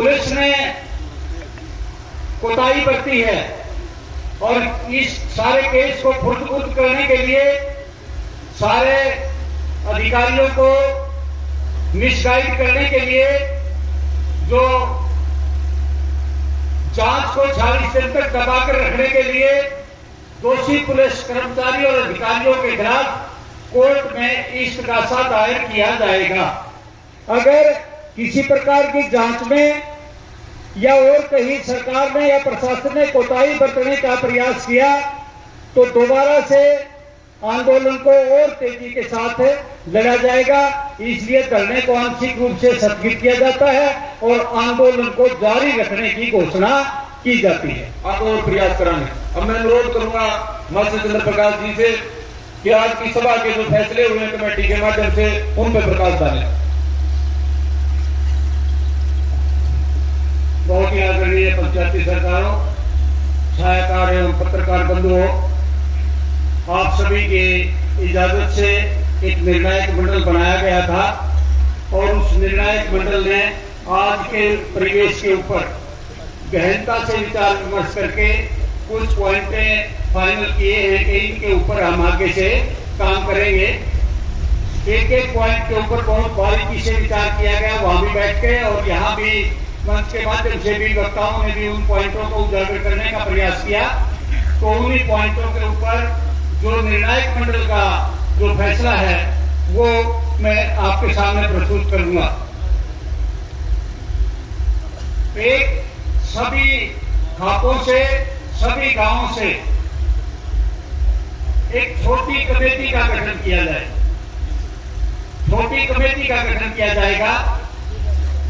Police ने कोताही बरती है और इस सारे केस को फुर्दबुर्द करने के लिए सारे अधिकारियों को मिसगाइड करने के लिए जो जांच को 40 दिन तक दबाकर रखने के लिए दोषी पुलिस कर्मचारियों और अधिकारियों के खिलाफ कोर्ट में इस्तगासा दायर किया जाएगा। अगर किसी प्रकार की जांच में या और कहीं सरकार ने या प्रशासन ने कोताही बरतने का प्रयास किया तो दोबारा से आंदोलन को और तेजी के साथ लड़ा जाएगा। इसलिए धरने को आंशिक रूप से स्थगित किया जाता है और आंदोलन को जारी रखने की घोषणा की जाती है। आप और प्रयास कराने। अब मैं अनुरोध करूंगा महर्षि चंद्र प्रकाश जी से कि आज की सभा के जो फैसले हुए कमेटी के माध्यम से उन पर प्रकाश डालें। बहुत ही आदरणीय पंचायती सरकारों, छायाकार एवं पत्रकार बंधुओं, आप सभी की इजाजत से एक निर्णायक मंडल बनाया गया था और उस निर्णायक मंडल ने आज के परिवेश के ऊपर गहनता से विचार विमर्श करके कुछ पॉइंटें फाइनल किए हैं कि इनके ऊपर हम आगे से काम करेंगे। एक एक पॉइंट के ऊपर बहुत बारीकी से विचार किया गया, वहां भी बैठ के और यहाँ भी मंच के माध्यम से भी वक्ताओं ने भी उन पॉइंटों को उजागर करने का प्रयास किया। तो उन्हीं पॉइंटों के ऊपर जो निर्णायक मंडल का जो फैसला है वो मैं आपके सामने प्रस्तुत करूंगा। एक, सभी खापों से, सभी गांवों से एक छोटी कमेटी का गठन किया जाए। छोटी कमेटी का गठन किया जाएगा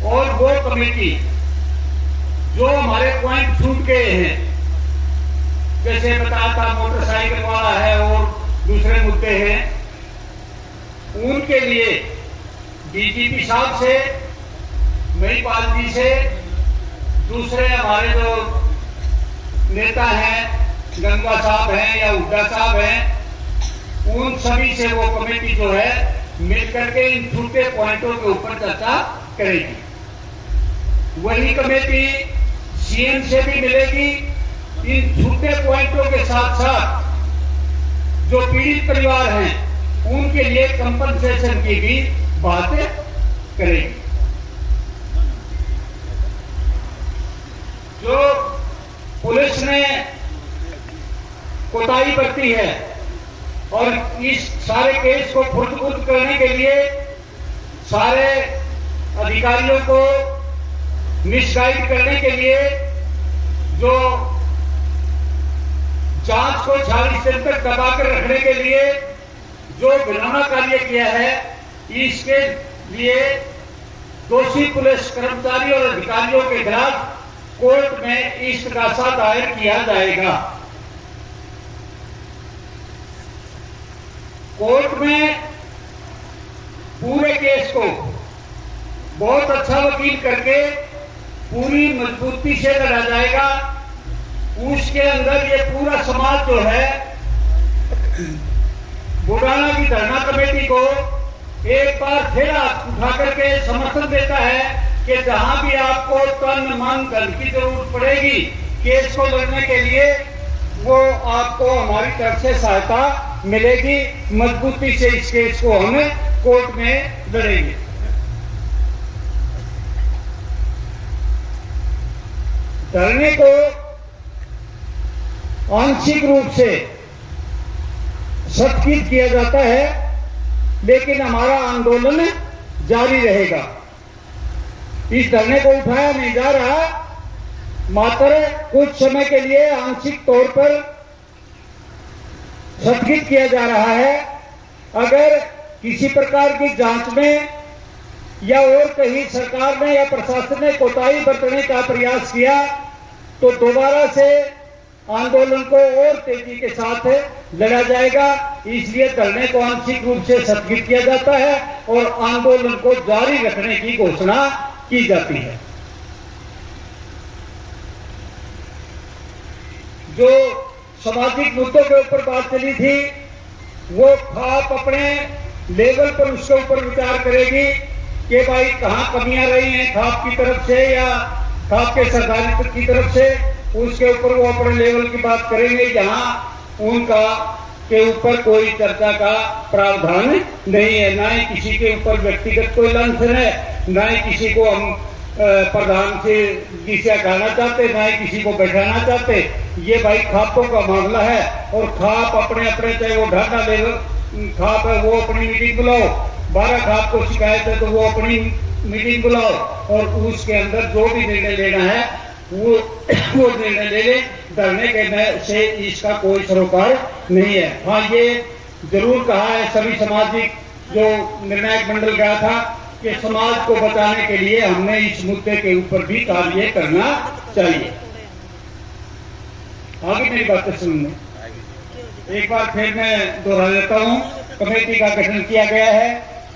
और वो कमेटी जो हमारे पॉइंट छूट गए हैं, जैसे बताया था मोटरसाइकिल वाला है और दूसरे मुद्दे हैं, उनके लिए डीजीपी साहब से, महिपाल जी से, दूसरे हमारे जो नेता हैं, गंगा साहब हैं या हुड्डा साहब हैं, उन सभी से वो कमेटी जो है मिलकर के इन छूटे पॉइंटों के ऊपर चर्चा करेगी। वही कमेटी सीएम से भी मिलेगी। इन छूटे पॉइंटों के साथ साथ जो पीड़ित परिवार हैं उनके लिए कंपनसेशन की भी बातें करेगी। जो पुलिस ने कोताही बरती है और इस सारे केस को फुर्दबुर्द करने के लिए सारे अधिकारियों को मिसगाइड करने के लिए जो जांच को 40 दिन तक दबाकर रखने के लिए जो घिनौना कार्य किया है, इसके लिए दोषी पुलिस कर्मचारियों और अधिकारियों के खिलाफ कोर्ट में इस्तगासा दायर किया जाएगा। कोर्ट में पूरे केस को बहुत अच्छा वकील करके पूरी मजबूती से लड़ा जाएगा। उसके अंदर ये पूरा समाज जो है बुढ़ाना की धरना कमेटी को एक बार फिर उठा करके समर्थन देता है कि जहां भी आपको तन मन धन की जरूरत पड़ेगी केस को लड़ने के लिए, वो आपको हमारी तरफ से सहायता मिलेगी। मजबूती से इस केस को हम कोर्ट में लड़ेंगे। धरने को आंशिक रूप से स्थगित किया जाता है, लेकिन हमारा आंदोलन जारी रहेगा। इस धरने को उठाया नहीं जा रहा, मात्र कुछ समय के लिए आंशिक तौर पर स्थगित किया जा रहा है। अगर किसी प्रकार की जांच में या और कहीं सरकार ने या प्रशासन ने कोताही बरतने का प्रयास किया तो दोबारा से आंदोलन को और तेजी के साथ लड़ा जाएगा। इसलिए धरने को आंशिक रूप से स्थगित किया जाता है और आंदोलन को जारी रखने की घोषणा की जाती है। जो सामाजिक मुद्दों के ऊपर बात चली थी, वो खाप अपने लेवल पर उसके ऊपर विचार करेगी कि भाई कहां कमियां रही हैं खाप की तरफ से या खाप के सरदार की तरफ से, उसके ऊपर वो अपने लेवल की बात करेंगे। यहाँ उनका के ऊपर कोई चर्चा का प्रावधान नहीं है, ना ही किसी के ऊपर व्यक्तिगत कोई लांछन है, ना ही किसी को हम प्रधान से दिशा कहना चाहते, ना ही किसी को बैठाना चाहते। ये भाई खापों का मामला है और खाप अपने अपने, चाहे वो ढाका लेवल खाप है वो अपनी मीटिंग बुलाओ, 12 खाप को शिकायत है तो वो अपनी मीटिंग बुलाओ और उसके अंदर जो भी निर्णय लेना है वो निर्णय ले ले। डरने के से इसका कोई सरोकार नहीं है। हाँ, ये जरूर कहा है सभी सामाजिक जो निर्णायक मंडल गया था कि समाज को बचाने के लिए हमने इस मुद्दे के ऊपर भी कार्य करना चाहिए। आगे मेरी बातें सुनने एक बार फिर मैं दोहरा देता हूं। कमेटी का गठन किया गया है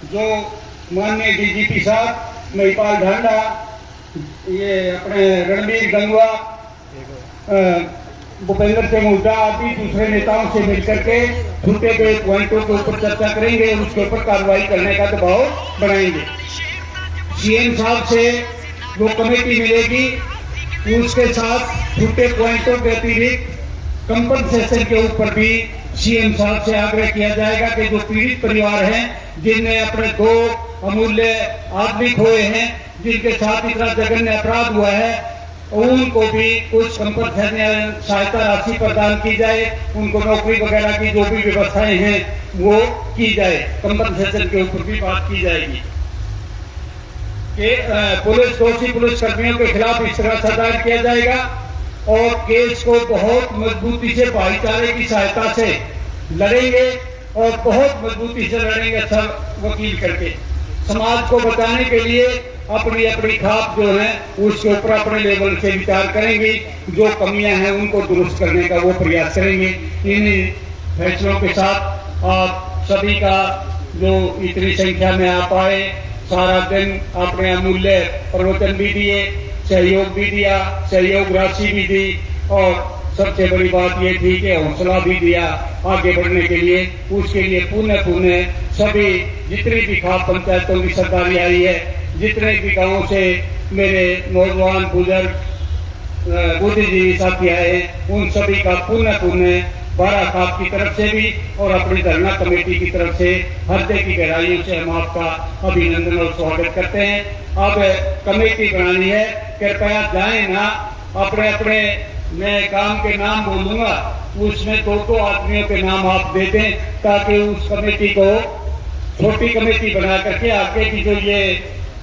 जो माननीय डीजीपी साहब महिपाल ढांडा, ये अपने रणबीर गंगवा, भूपेंद्र सिंह हुड्डा आदि दूसरे नेताओं से मिलकर के छूटे गए पॉइंटों के ऊपर चर्चा करेंगे, उसके ऊपर कार्रवाई करने का दबाव बनाएंगे। सीएम साहब से वो कमेटी मिलेगी, उसके साथ छूटे पॉइंटों के अतिरिक्त कंपनसेशन के ऊपर भी सीएम साहब से आग्रह किया जाएगा कि जो पीड़ित परिवार हैं, जिनने अपने 2 अमूल्य आदमी खोए हैं, जिनके साथ इतना जघन्य अपराध हुआ है, उनको भी कुछ कंपनसेशन सहायता राशि प्रदान की जाए, उनको नौकरी वगैरह की जो भी व्यवस्थाएं हैं वो की जाए। कंपनसेशन के ऊपर भी बात की जाएगी कि दोषी पुलिस कर्मियों के खिलाफ इस तरह से दायर किया जाएगा और केस को बहुत मजबूती से भाईचारे की सहायता से लड़ेंगे और बहुत मजबूती से लड़ेंगे सब वकील करके। समाज को बचाने के लिए अपनी अपनी खाप जो है उसके ऊपर अपने लेवल से विचार करेंगे, जो कमियां हैं उनको दुरुस्त करने का वो प्रयास करेंगे। इन फैसलों के साथ आप सभी का जो इतनी संख्या में आप आए, सारा दिन अपने अमूल्य प्रवचन भी दिए, सहयोग भी दिया, सहयोग राशि भी दी और सबसे बड़ी बात ये थी कि हौसला भी दिया आगे बढ़ने के लिए। उसके लिए पुनः सभी जितनी भी खाप पंचायतों की सरकारी आई है, जितने भी गांवों से मेरे नौजवान बुजुर्ग बुद्धिजीवी साथी आए, उन सभी का पुनः 12 खाप की तरफ से भी और अपनी धरना कमेटी की तरफ से हृदय की गहराइयों से हम आपका अभिनंदन और स्वागत करते हैं। अब कमेटी बनानी है, कृपया जाए ना, अपने अपने मैं काम के नाम बोलूंगा, उसमें 2 आदमियों के नाम आप दे दें ताकि उस कमेटी को छोटी कमेटी बना करके आगे की जो ये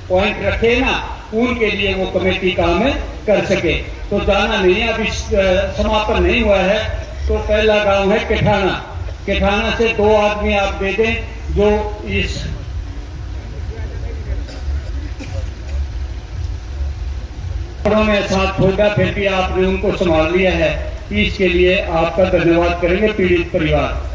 पॉइंट रखे ना, उनके लिए वो कमेटी काम कर सके। तो जाना नहीं, अभी समापन नहीं हुआ है। तो पहला गांव है केठाना, केठाना से 2 आदमी आप दे दें जो इस में साथ होगा, फिर भी आपने उनको संभाल लिया है, इसके लिए आपका धन्यवाद करेंगे पीड़ित परिवार।